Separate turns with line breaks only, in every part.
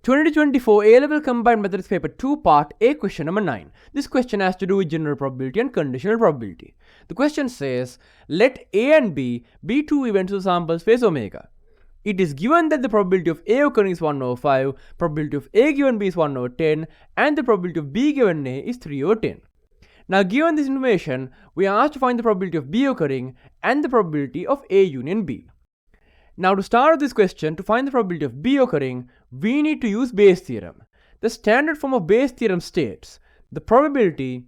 2024 A-Level Combined Methods Paper 2 Part A question number 9. This question has to do with general probability and conditional probability. The question says, let A and B be two events of sample space omega. It is given that the probability of A occurring is 1 over 5, probability of A given B is 1 over 10, and the probability of B given A is 3 over 10. Now given this information, we are asked to find the probability of B occurring and the probability of A union B. Now to start this question, to find the probability of B occurring, we need to use Bayes' theorem. The standard form of Bayes' theorem states the probability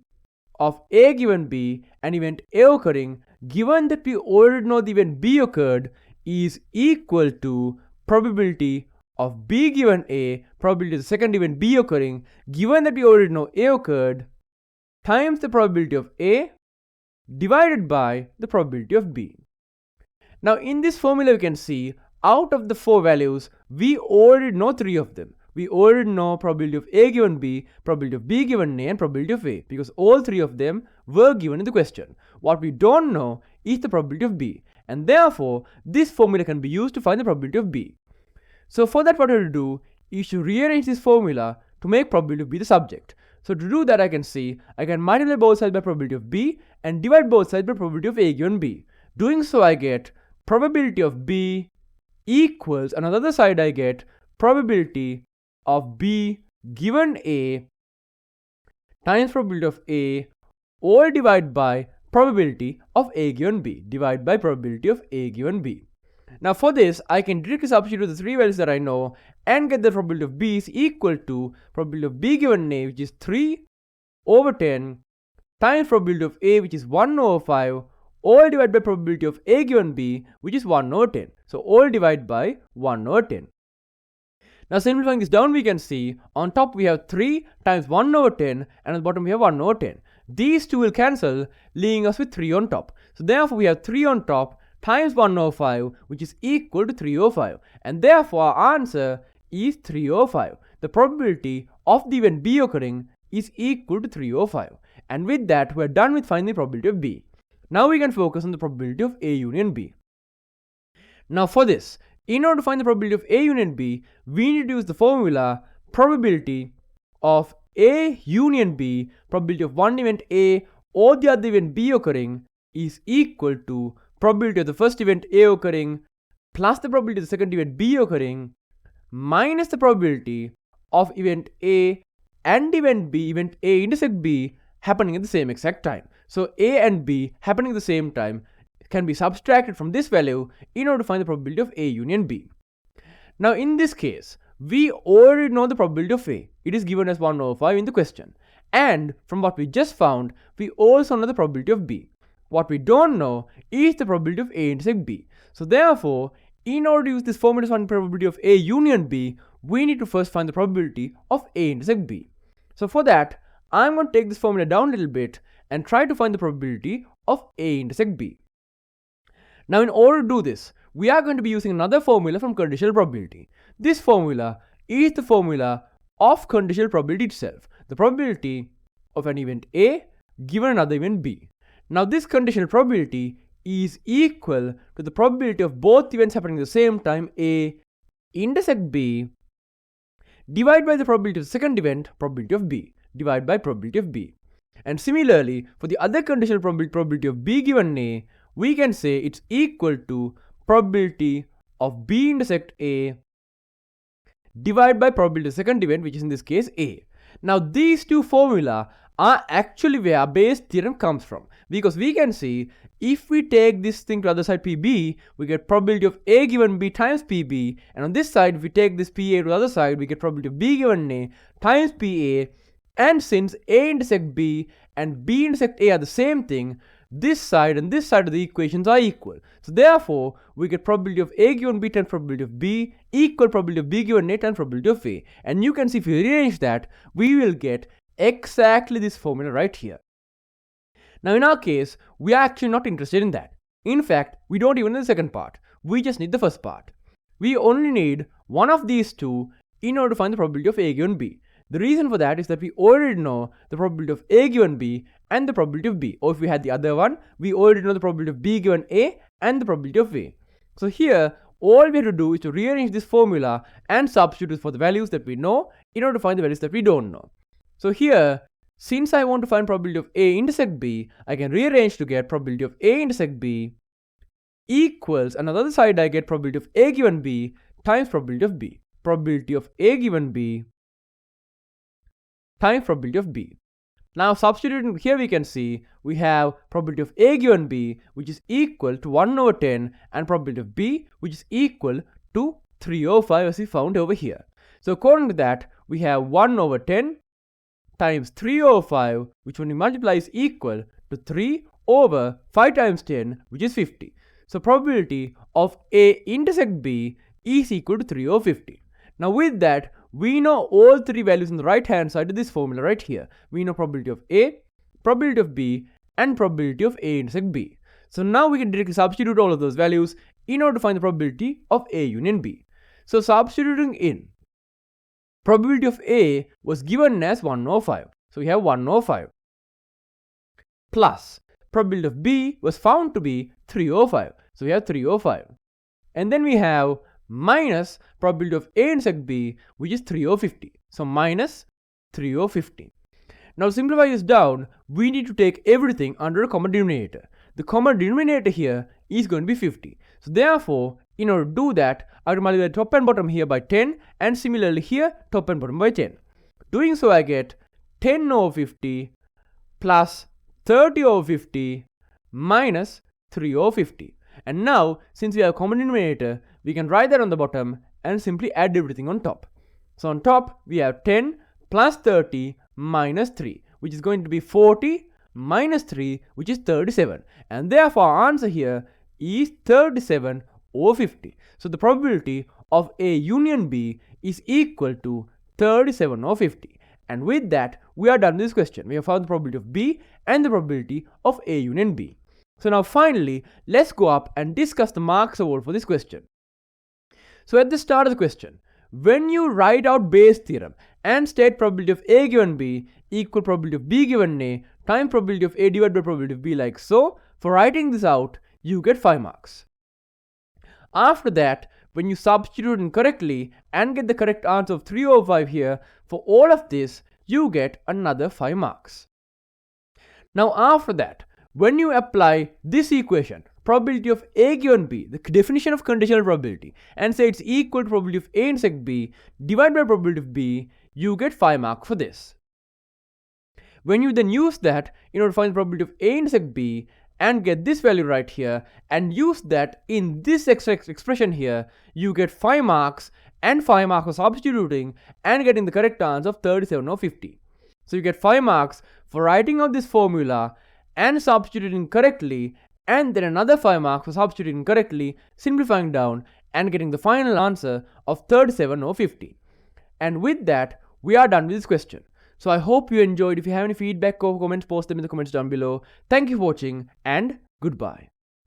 of A given B and event A occurring, given that we already know the event B occurred, is equal to probability of B given A, probability of the second event B occurring, given that we already know A occurred, times the probability of A divided by the probability of B. Now in this formula we can see, out of the 4 values, we already know 3 of them. We already know probability of A given B, probability of B given A, and probability of A, because all 3 of them were given in the question. What we don't know is the probability of B, and therefore this formula can be used to find the probability of B. So for that, what I will do is to rearrange this formula to make probability of B the subject. So to do that, I can multiply both sides by probability of B and divide both sides by probability of A given B. Doing so, I get probability of B equals, and on the other side I get probability of B given A times probability of A, all divided by probability of A given B, divided by probability of A given B. Now for this, I can directly substitute the 3 values that I know and get the probability of B is equal to probability of B given A, which is 3 over 10, times probability of A, which is 1 over 5, all divided by probability of A given B, which is 1 over 10. So all divided by 1 over 10. Now simplifying this down, we can see on top we have 3 times 1 over 10, and on the bottom we have 1 over 10. These two will cancel, leaving us with 3 on top. So therefore we have 3 on top times 1 over 5, which is equal to 3 over 5. And therefore our answer is 3 over 5. The probability of the event B occurring is equal to 3 over 5. And with that, we are done with finding the probability of B. Now we can focus on the probability of A union B. Now for this, in order to find the probability of A union B, we need to use the formula probability of A union B, probability of one event A or the other event B occurring is equal to probability of the first event A occurring plus the probability of the second event B occurring minus the probability of event A and event B, event A intersect B, happening at the same exact time. So A and B happening at the same time can be subtracted from this value in order to find the probability of A union B. Now in this case, we already know the probability of A. It is given as 1 over 5 in the question. And from what we just found, we also know the probability of B. What we don't know is the probability of A intersect B. So therefore, in order to use this formula to find the probability of A union B, we need to first find the probability of A intersect B. So for that, I'm going to take this formula down a little bit and try to find the probability of A intersect B. Now in order to do this, we are going to be using another formula from conditional probability. This formula is the formula of conditional probability itself, the probability of an event A given another event B. Now this conditional probability is equal to the probability of both events happening at the same time, A intersect B, divided by the probability of the second event, probability of B, divided by probability of B. And similarly, for the other conditional probability of B given A, we can say it's equal to probability of B intersect A divided by probability of the second event, which is in this case A. Now these two formula are actually where Bayes' theorem comes from, because we can see if we take this thing to the other side PB, we get probability of A given B times PB, and on this side if we take this PA to the other side, we get probability of B given A times PA. And since A intersect B and B intersect A are the same thing, this side and this side of the equations are equal. So therefore, we get probability of A given B times probability of B equal probability of B given A times probability of A. And you can see if we rearrange that, we will get exactly this formula right here. Now in our case, we are actually not interested in that. In fact, we don't even need the second part. We just need the first part. We only need one of these two in order to find the probability of A given B. The reason for that is that we already know the probability of A given B and the probability of B. Or if we had the other one, we already know the probability of B given A and the probability of A. So here, all we have to do is to rearrange this formula and substitute for the values that we know in order to find the values that we don't know. So here, since I want to find probability of A intersect B, I can rearrange to get probability of A intersect B equals, and on the other side I get probability of A given B times probability of B. Probability of A given B times probability of B. Now substituting here, we can see we have probability of A given B, which is equal to 1 over 10, and probability of B, which is equal to 3 over 5 as we found over here. So according to that, we have 1 over 10 times 3 over 5, which when we multiply is equal to 3 over 5 times 10, which is 50. So probability of A intersect B is equal to 3 over 50. Now with that, we know all three values on the right hand side of this formula right here. We know probability of A, probability of B, and probability of A intersect B. So now we can directly substitute all of those values in order to find the probability of A union B. So substituting in, probability of A was given as 1 over 5. So we have 1 over 5. Plus, probability of B was found to be 3 over 5. So we have 3 over 5. And then we have minus probability of A intersect B, which is 3 over 50. So minus 3 over 50. Now to simplify this down, we need to take everything under a common denominator. The common denominator here is going to be 50. So therefore, in order to do that, I will multiply the top and bottom here by 10, and similarly here, top and bottom by 10. Doing so, I get 10 over 50 plus 30 over 50 minus 3 over 50. And now, since we have common denominator, we can write that on the bottom and simply add everything on top. So on top, we have 10 plus 30 minus 3, which is going to be 40 minus 3, which is 37. And therefore, our answer here is 37 over 50. So the probability of A union B is equal to 37 over 50. And with that, we are done with this question. We have found the probability of B and the probability of A union B. So now finally, let's go up and discuss the marks award for this question. So at the start of the question, when you write out Bayes' theorem and state probability of A given B equal probability of B given A times probability of A divided by probability of B like so, for writing this out, you get 5 marks. After that, when you substitute in correctly and get the correct answer of 3 over 5 here, for all of this, you get another 5 marks. Now after that, when you apply this equation, probability of A given B, the definition of conditional probability, and say it's equal to probability of A intersect B divided by probability of B, you get 5 marks for this. When you then use that in order to find the probability of A intersect B and get this value right here and use that in this expression here, you get 5 marks and 5 marks for substituting and getting the correct answer of 37 over 50. So you get 5 marks for writing out this formula and substituting correctly, and then another 5 marks for substituting correctly, simplifying down and getting the final answer of 37 over 50. And with that, we are done with this question. So I hope you enjoyed. If you have any feedback or comments, post them in the comments down below. Thank you for watching and goodbye.